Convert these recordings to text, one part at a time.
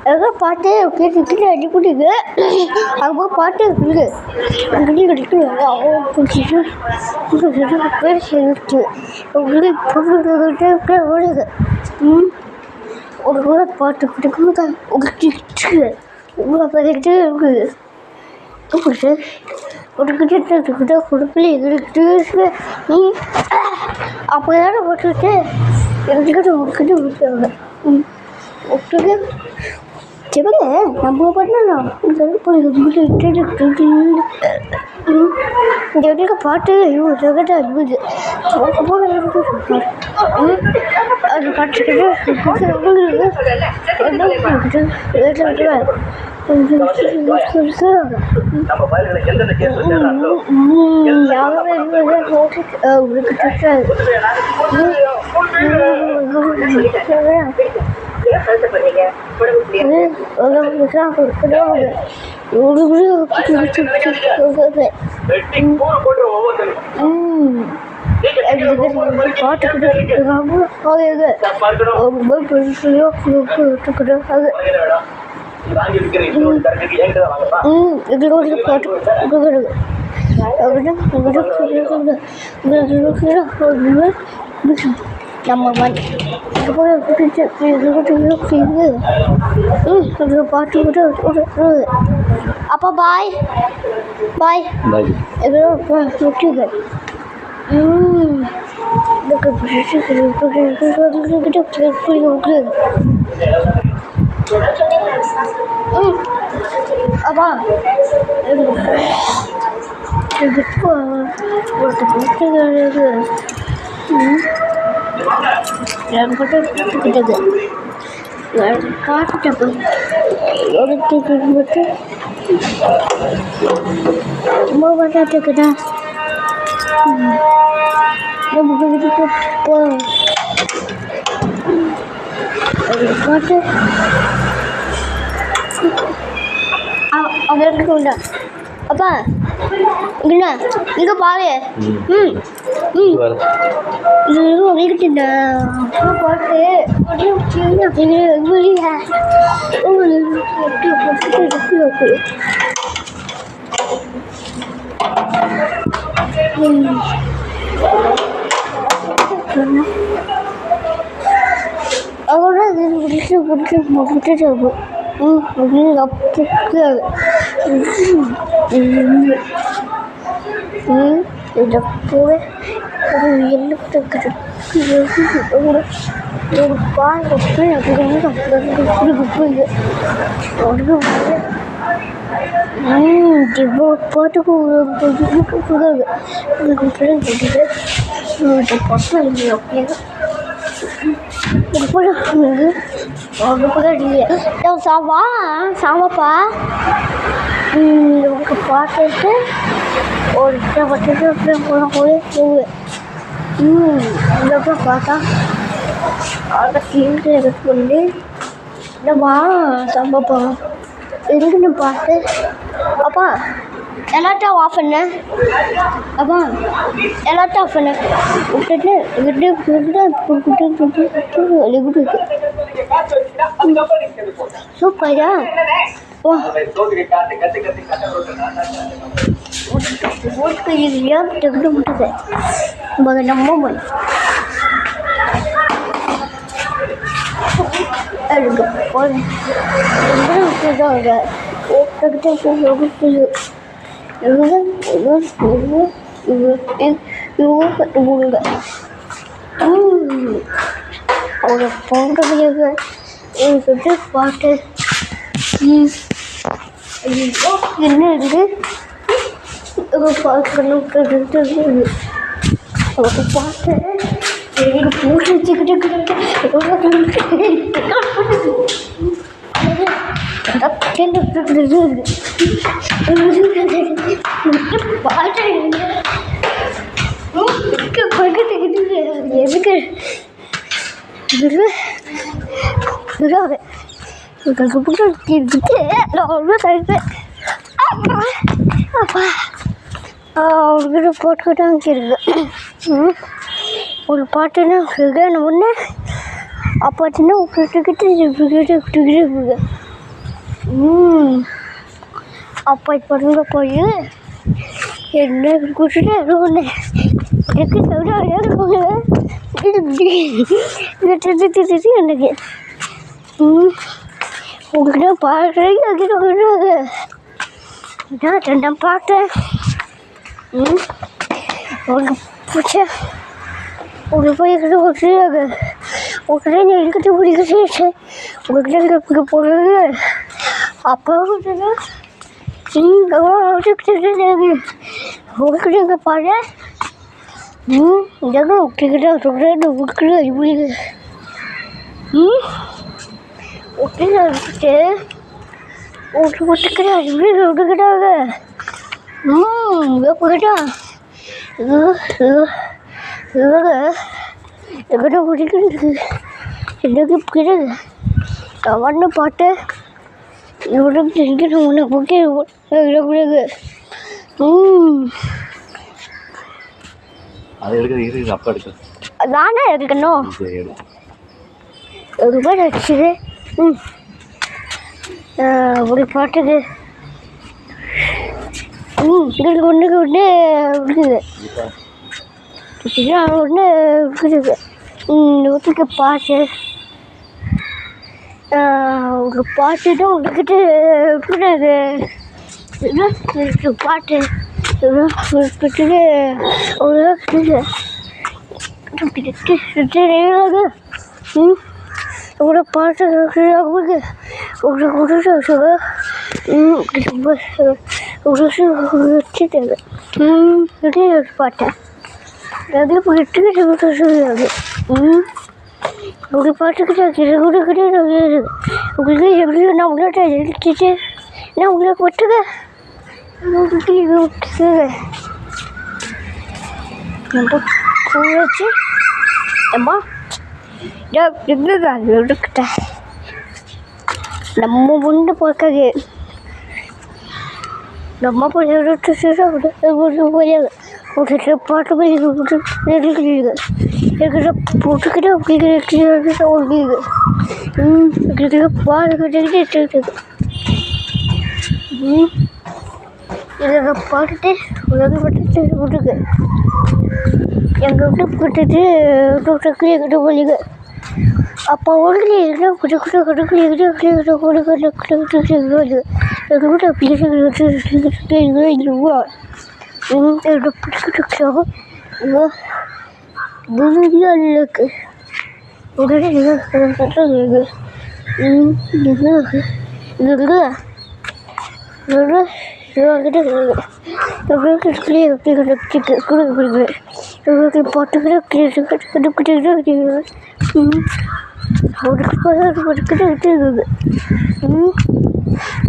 ஏதோ பாட்டு கேட்டுக்கிட்டு அடி பிடிக்கு அங்கே பாட்டு இருக்குது அடி கிடைக்கிறாங்க அவங்க பிடிச்சிட்டு பேசிட்டு உங்களுக்கு ஓடுது ஒரு கூட பாட்டு பிடிக்கும் உங்களுக்கு உங்களை பார்த்துக்கிட்டே இருக்குது கொடுத்து கொடுக்கிட்டு கொடுக்கல எங்கிட்டு அப்போ தானே போட்டுக்கிட்டு எங்கிட்ட விட்டுக்கிட்டு விட்டுருவாங்க விட்டுட்டு சரிங்க நம்ம பண்ணலாம் இந்த இடத்துக்கு பாட்டு செகண்டாக இருக்குது அது பாட்டுக்கிட்டு நம்ம பாட்டு அப்பா பாய் பாய் விட்டுங்க அப்பா கிட்டது காட்டுட்ட போய் எடுத்துக்கிட்டு ரொம்ப பண்ணாட்டுக்குதா போ காட்டு அவங்க எடுத்துக்கொண்டா அப்பா என்ன இங்கே பாரு உங்ககிட்ட பாட்டு அவரோட முடிச்சுட்டு இந்த போய் ஒரு ஒரு பாட்டு சாமாப்பா உங்களுக்கு பாட்டு ஒரு போய் பார்த்தா அதை கீழே எடுத்துக்கொண்டு இல்லைம்மா சாம்பாப்பா எதுக்குன்னு பார்த்து அப்பா எல்லாத்தையும் ஆஃப் பண்ண அப்பா எல்லாத்தையும் ஆஃப் பண்ண விட்டுட்டு சூப்பரா விட்டுது நம்ம பாட்டு என்ன இருக்கு பாட்டு போட்டு வச்சுக்கிட்டு எதுக்கு அவர்கிட்ட போட்டுக்கிட்டாங்க இருக்கு ஒரு பாட்டுன்னா ஒன்று அப்பாச்சுன்னா விட்டுக்கிட்டு விட்டுக்கிட்டு அப்போ இப்போ போய் என்ன குடிச்சிட்டு ஒன்று எனக்கு எனக்கு உங்ககிட்ட பாடுறேன் நான் பாட்டேன் உங்களுக்கு பிடிச்ச உங்களுக்கு போய் ஒட்டுறாங்க உடனே நான் எடுக்கிட்ட பிடிக்க உங்ககிட்ட போடுறது அப்போ உங்ககிட்ட எங்கே பாட இதாங்க உங்ககிட்ட சொல்கிறேன் உங்ககிட்ட இப்படி ஒட்டிட்டு ஒட்டுக்கிட்ட இப்படி விட்டுக்கிட்டாங்க போயிட்டா எங்கிட்ட பிடிக்கிறது எனக்கு பிடிக்கிறது அவன்னு பாட்டு இவ்வளோ தெரிஞ்சிடும் உன்னை போட்டு விடக்கூடாது நானே எடுக்கணும் ரொம்ப நடிச்சது ஒரு பாட்டுக்கு எங்களுக்கு ஒன்றுக்கு ஒன்று இருக்குது ஒன்று இருக்குது ஒத்துக்க பாட்டு ஒரு பாட்டு தான் உங்ககிட்ட பாட்டு ஒரு பாட்டு பாட்டேன் அது போயிட்டு சொல்லுவாங்க ஒரு பாட்டுக்கிட்ட கூட கிடையாது உங்களுக்கு எப்படியோ நான் உங்கள்கிட்ட எழுதிட்டு நான் உங்களை போட்டுக்க வச்சு அம்மா எடுக்கிட்ட நம்ம ஒன்று பார்க்காது நம்ம போய் பாட்டு போய் போட்டுக்கிட்ட பாட்டுக்கிட்டு இதில் பாட்டுட்டு உலகப்பட்டு விட்டுக்கு எங்கள் விட்டு போட்டுட்டு டோட்டக்கு எங்கிட்ட போலிங்க அப்போ ஒன்று குட்டி குட்டி கட்டுக்கு எங்கிட்ட கொடுக்க எங்கள் வீட்டை பிடிச்சிட்டு என்னோட பிடிக்கிட்டு இருக்கு உடனே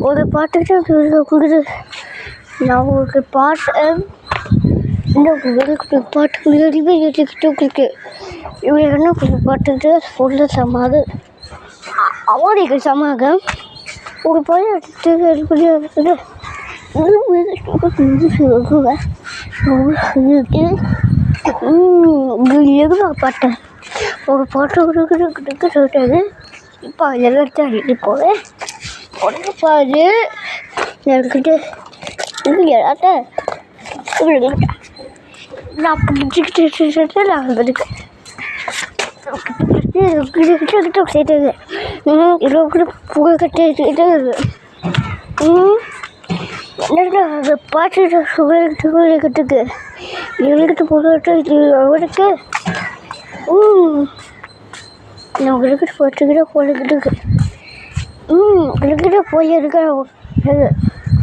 ஒரு பாட்டுக்கிட்ட நான் ஒரு பாட்டு இந்த பாட்டு உங்களுக்கு இவங்க என்ன பாட்டுக்கிட்டு சொல்ல சமாது அவனுக்கு சமாக ஒரு பாட்டு பாட்டேன் ஒரு பாட்டு சொல்லிட்டாரு இப்போ எல்லாத்தையும் அடிட்டு போவேன் உடனே பாரு என்கிட்ட எல்லாட்ட நான் பிடிச்சிக்கிட்டு நான் இருக்கேன் சேர்த்தது புகழ் கட்டு என்ன பாட்டு கட்டுக்கு எங்களுக்கு போட்டு அவனுக்கு நான் உங்களுக்கு போட்டுக்கிட்ட போட்டுக்கிட்டு கிட்ட போய் இருக்கேன்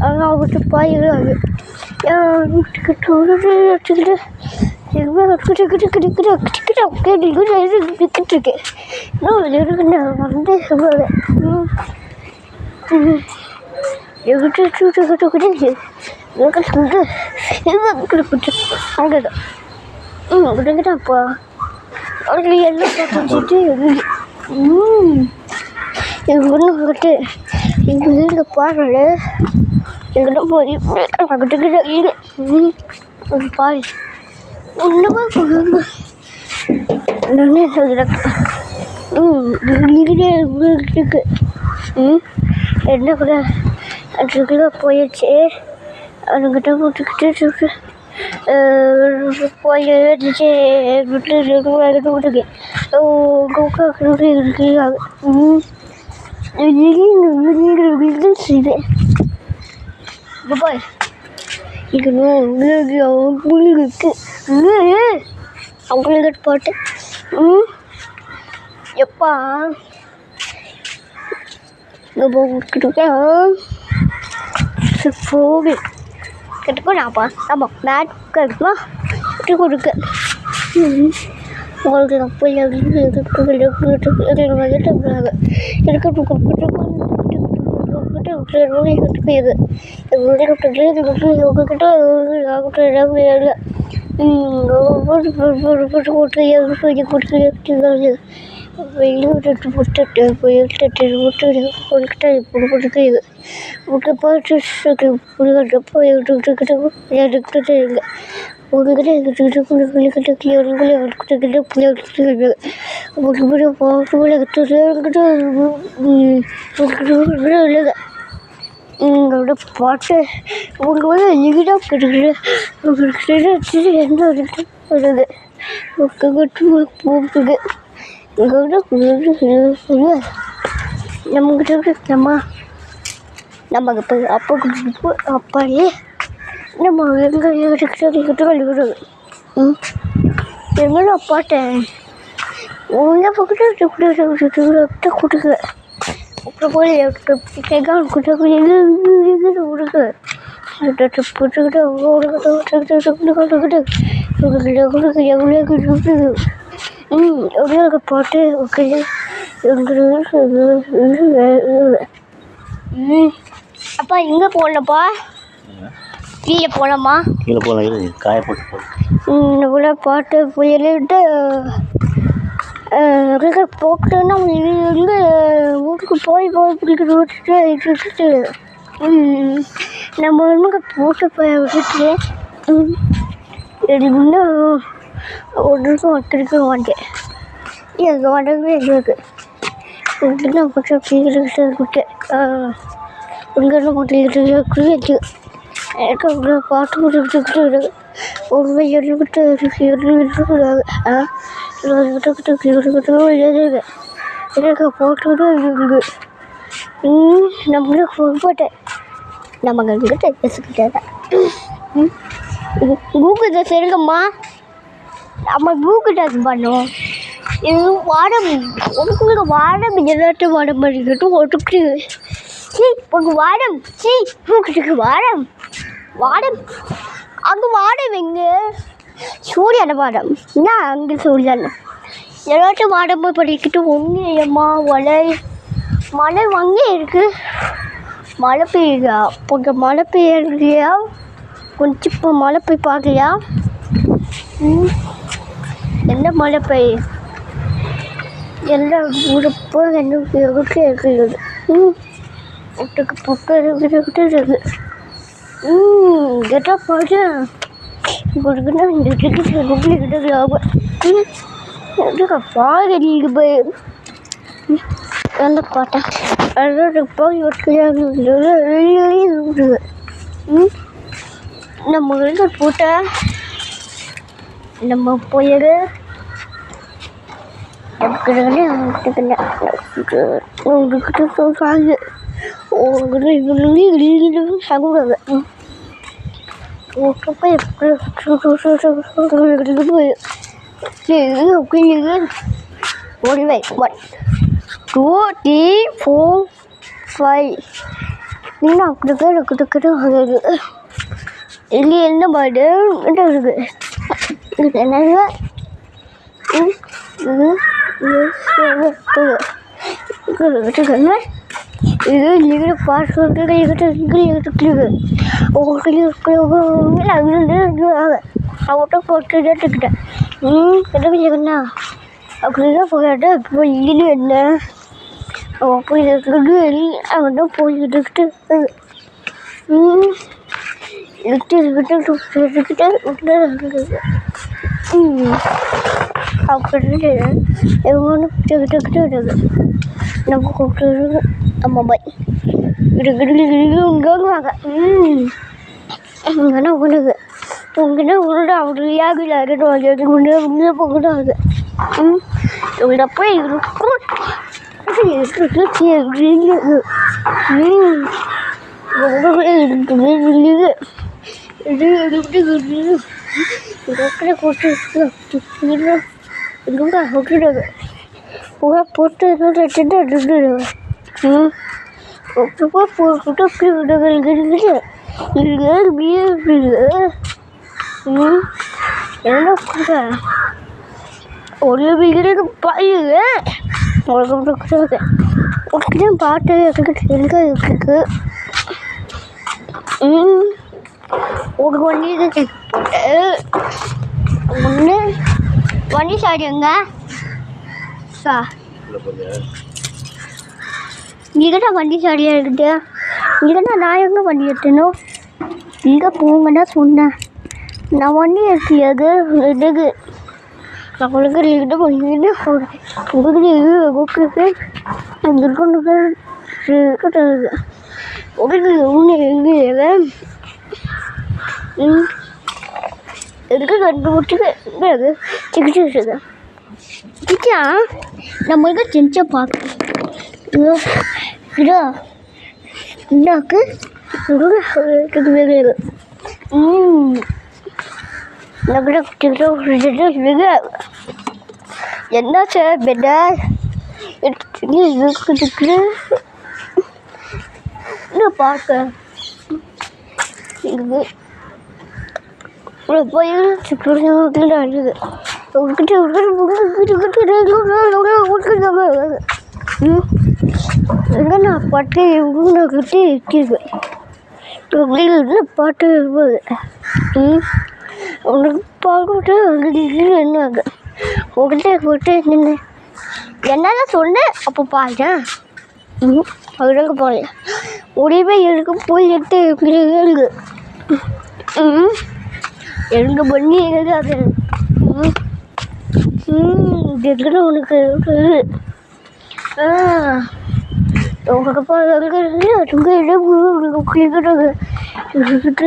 ஆனால் அவங்ககிட்ட பாயிடாது வச்சுக்கிட்டு இருக்கேன் வந்து சொல்லுவாங்க அங்கேதான்ப்பா அவங்களுக்கு எல்லாம் பார்த்துட்டு எங்கள் ஒன்று கிட்ட எங்கள் வீட்டில் பாடல எங்கிட்ட போய் ஒரு பால் ஒன்றுமா நானே சொல்கிறேன் இருக்கு என்ன கூட அதுக்குள்ளே போயிடுச்சு. அதுக்கிட்ட போட்டுக்கிட்டு போய் எழுதிச்சு விட்டு விட்டுருக்கு. பாய் அவங்களுக்கு போட்டு எப்பா போகு கட்டுக்கோப்பா. ஆமாம் மேட் கட்டுமா விட்டு கொடுக்க உங்களுக்கு போய் வெளியிட்டு போட்டுட்டு போயிட்டு போட்டுக்கிட்டு முட்டை போட்டு போய்கிட்டு உங்களோட பாட்டு உங்களுக்கு வந்து எங்கிட்ட கிடைக்கிறது என்ன வருது போகுது நம்மக்கிட்ட நம்ம அப்பா கொடுத்து அப்பாடியே நம்ம எங்கிட்ட வழிவிடுது. எங்கன்னா பாட்டேன் உங்க பக்கத்து கொடுக்க அப்புறம் போய் கேட்காம கொடுக்க எவ்வளோ பாட்டு அப்பா எங்கே போகலப்பா கீழே போகலாமா? கீழே போகலாம், காய போட்டு போகலாம். இவ்வளோ பாட்டு போயிட்டு போட்டுன்னா இருந்து வீட்டுக்கு போய் விட்டுட்டு நம்ம ஒன்றுக்கு போட்டு போய் விட்டுட்டு இன்னும் ஒன்றுக்கும் ஒருத்தருக்கு மாட்டேன். எனக்கு மாட்டேங்குது எங்களுக்கு நான் கொஞ்சம் கிட்ட இருக்கேன். உங்களை மட்டும் எனக்கு அவ்வளோ பாட்டு போட்டுக்கிட்டு உண்மை எழுதிக்கிட்டு எனக்கு போட்டு இருக்குது. நம்மளுக்கு ஃபோன் போட்டேன் நம்ம கிட்ட பேசிக்கிட்டேன். கூகுள் ட்ரெஸ் எடுங்கம்மா, நம்ம கூகுள் ட்ரெஸ் பண்ணோம். இது வாடம் உங்களுக்கு வாடம் எல்லாத்தையும் வாடம் பண்ணிக்கிட்டு ஒட்டுக்கு உங்கள் வாடம் உங்களுக்கு வாடம் வாடம் அங்கே வாடம் எங்கே சூரியான வாடம் என்ன அங்கே சூரியான எல்லாத்தையும் வாடம் பண்ணிக்கிட்டு ஒன்று ஏம்மா மழை அங்கே இருக்குது. மழை பெய்யுதா? கொஞ்சம் மழை பெய்யலையா? கொஞ்சம் இப்போ மழை போய் பார்க்கலையா? என்ன மழை பெய்ய எல்லாம் ஊரப்போ என்ன இருக்குது. ஒட்டுக்கு பக்கம் இருக்குது. கேட்டால் பாட்டு கொடுக்குன்னா இந்த கிட்ட ஆகும். பாரு நீங்கள் போய் அந்த பாட்டேன் அதோட போய் இருக்குது. நம்ம வந்து போட்ட நம்ம போயிடு உங்ககிட்ட சொல்றாங்க சாப்பிடாது போய் 1 2 3 4 5 இன்னும் ಇಲ್ಲಿ என்ன பாடு இருக்கு என்னங்க இது நீங்கள் பாட்டு அவட்ட போட்டுக்கிட்டேன். என்ன அப்படிதான் போயிட்டு இப்போ இது என்ன போய் அவன் போய்கிட்டு அப்படி நம்ம கூப்பிட்டு ஆமாம் பாய் வாங்க உங்கன்னா உனக்கு உங்கன்னா உன்னோட அவர் யாகில் இருக்கட்டும் முன்னே போகக்கூடாது இவங்கள போய் இருக்கும் போட்டு ஒரு வீடுக்கு பாயுங்க உனக்கு பாட்டு எங்க இருக்கு ஒரு வண்டி செக் போட்டு ஒன்று வண்டி சாடிங்க சார் இங்கேடா வண்டி சாடியாக இருக்குது இங்கேடா நான் எங்கே வண்டி எடுத்தணும் இங்கே போங்கடா சொன்னேன் நான் வண்டி எடுத்தியாது எடுக்கு அவளுக்கு ரெண்டு பண்ணிட்டு உங்களுக்கு ஒன்று எங்கே எதுக்கு கண்டுபிடிச்சிக்க சிக்கிட்டு சிக்கா நம்மளுக்கு செஞ்ச பார்க்க இதோ இந்தாக்கு என்ன சார் பெட்ட பார்க்க போய் நான் பாட்டு கிட்டே இருக்கிறேன் பாட்டு இருப்பது உனக்கு பார்க்கட்டு என்னங்க உங்கள்கிட்ட போட்டு நின்று என்னதான் சொன்னேன் அப்போ பாருங்க அதுக்கு போகல முடிவே எனக்கு போய் எடுத்து இருக்கு எனக்கு பண்ணி அது இருக்கிற உனக்கு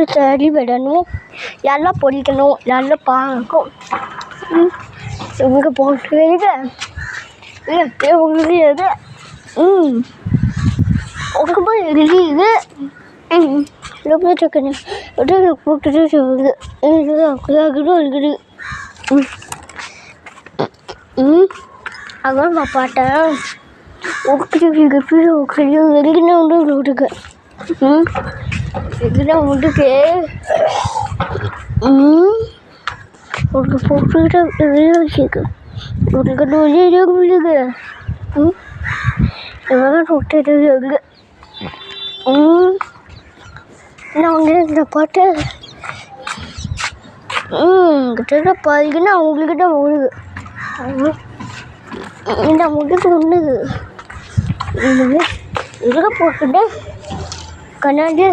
சரி விடணும் எல்லாம் பொடிக்கணும் எல்லாம் பார்க்கும் இங்கே போட்டு உங்களுக்கு எது உனக்கு போய் எழுதிது போட்டுட்டு சொல்லுது இருக்குது அதான் நான் பாட்டேன் எதுக்குன்னா உண்டு விட்டுக்கு எதுனா உண்டுக்கு உனக்கு போட்டுக்கிட்ட வச்சுக்கு உனக்கு உங்களுக்கு இதெல்லாம் விட்டுட்டு எங்கே நான் வந்து இந்த பாட்டு கிட்ட பாதிக்குன்னா அவங்கக்கிட்ட ஓடுது இந்த முட்டுக்கு ஒன்றுது இதில் போட்டுட்டு கண்ணாடி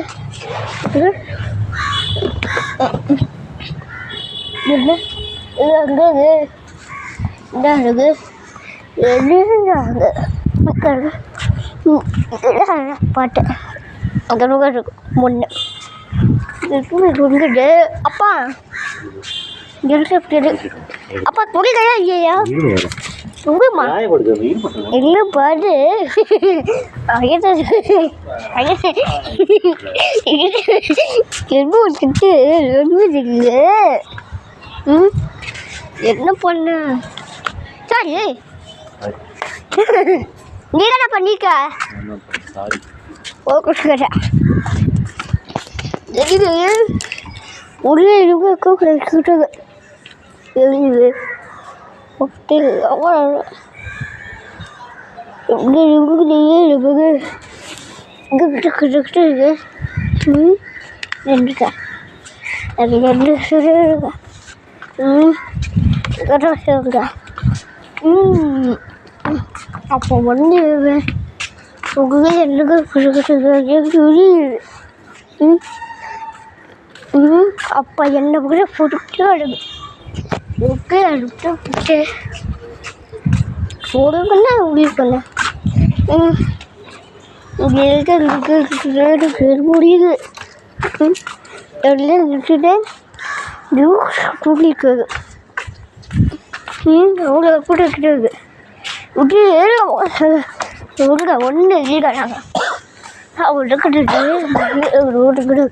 என்ன இது அங்கே இந்த அழகு பாட்டு அந்த இருக்கும் முன்னே வந்துட்டு அப்பா அப்பா துணிக்கையா இல்லையா உங்கம்மா இல்லை பாரு என்ன பண்ண சரி நீ என்ன பண்ணிக்க ஒரே கிட்டது எழுது ரெண்டுக்கா அது ரெண்டு சொல்லுங்க சொல்லுங்க அப்போ வந்து உங்களுக்கு அப்போ என்ன கூட போட்டுக்கிட்டு அடுக்கு ஓகே அடுத்து போட்டு போடுங்கன்னா உங்களுக்கு பண்ண முடியுது எல்லாம் விட்டுட்டு ஜூஸ் குடிக்குது அவ்வளோ கூட கிடையாது விட்டு ஒன்று இல்லைங்க அவர்கிட்ட கிட்ட ரோடு கிடையாது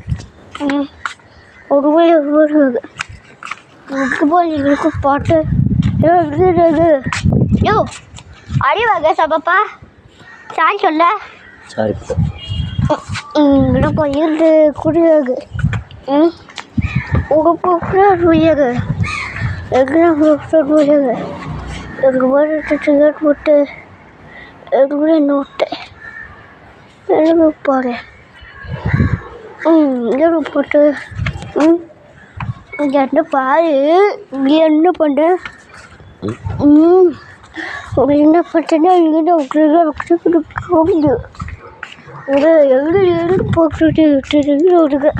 ஒரு போய் வருது இதுக்கு போய் இருக்கு பாட்டு எழுதுறது யோ அறிவாங்க சப்பப்பா சாய் சொல்ல சாரி இங்கே போய் இருந்து குடியாது உங்கள் புரியாது எங்கே புரியாது எனக்கு போட்டு சிகரெட் போட்டு எனக்கு நோட்டு எனக்கு போகிறேன் இங்கே போட்டு இங்கே என்ன பாரு இங்கே என்ன பண்ணுறேன் என்ன பண்ணுறேன்னா இங்கே உங்களுக்கு ஒரு எழுது போட்டுட்டு விட்டுருக்கு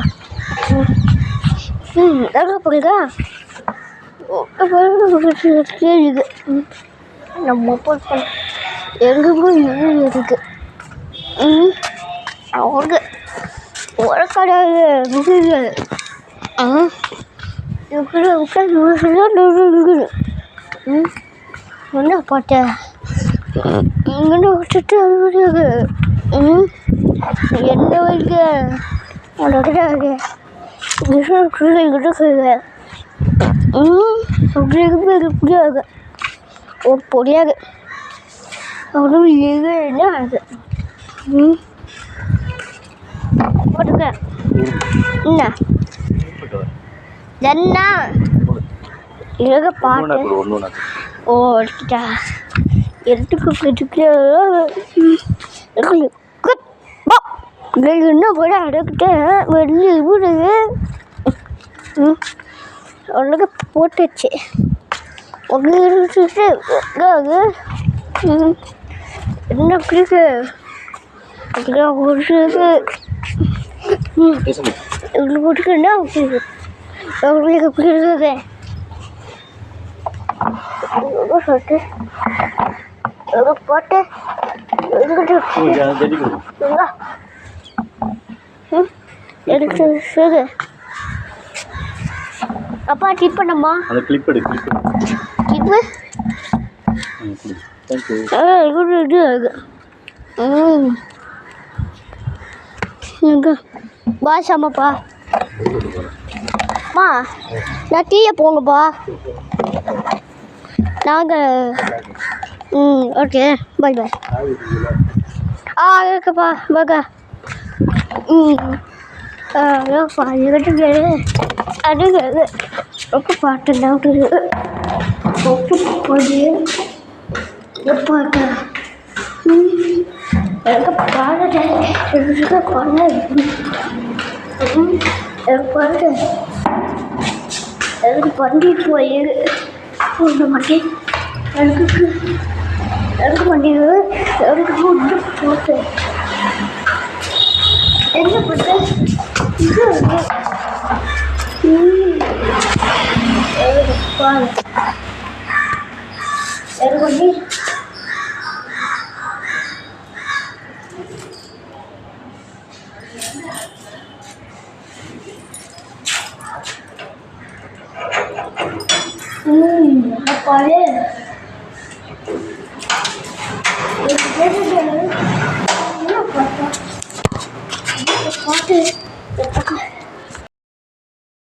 எவ்வளோ போகுதா கேள்வி நம்ம போட்டு எங்களுக்கும் எழுதி இருக்கு அவங்க உடக்கடாது இருக்குது என்ன பார்த்தேன் இங்கே விட்டுட்டு அது என்ன வைக்க கிடையாது முடியாது ஒரு பொடியாது அவனும் என்ன ஆகுது போட்டுக்க என்ன என்ன இழக பாட்டு ஓ எடுத்துட்டா எடுத்துக்க என்ன போட அடக்கிட்டேன் வெளியே விடுது உனக்கு போட்டுச்சு ஒன்று என்ன பிடிக்கு இவ்வளோ போட்டுக்கன்னா உங்களுக்கு பிடிக்குது சொல்லிட்டு போட்டு எடுத்து சொல்லு அப்பா கிளிப் பண்ணம்மா அந்த கிளிப் எடு கிளிப்பு இது பாஷாமாப்பா அம்மா நான் டீயை போங்கப்பா நாங்கள் ஓகே பாய் பாய் இருக்குப்பா பாக்கா பாட்டு அது ரொம்ப பாட்டு பாட்டு எனக்கு பாடு எனக்கு பண்ணிட்டு போய் ஒன்று மாட்டேன் எனக்கு பண்ணிடு எனக்கு ஒன்று போட்டு என்ன பண்ண பாரு எனக்கு பண்ணி பாரு பாட்டு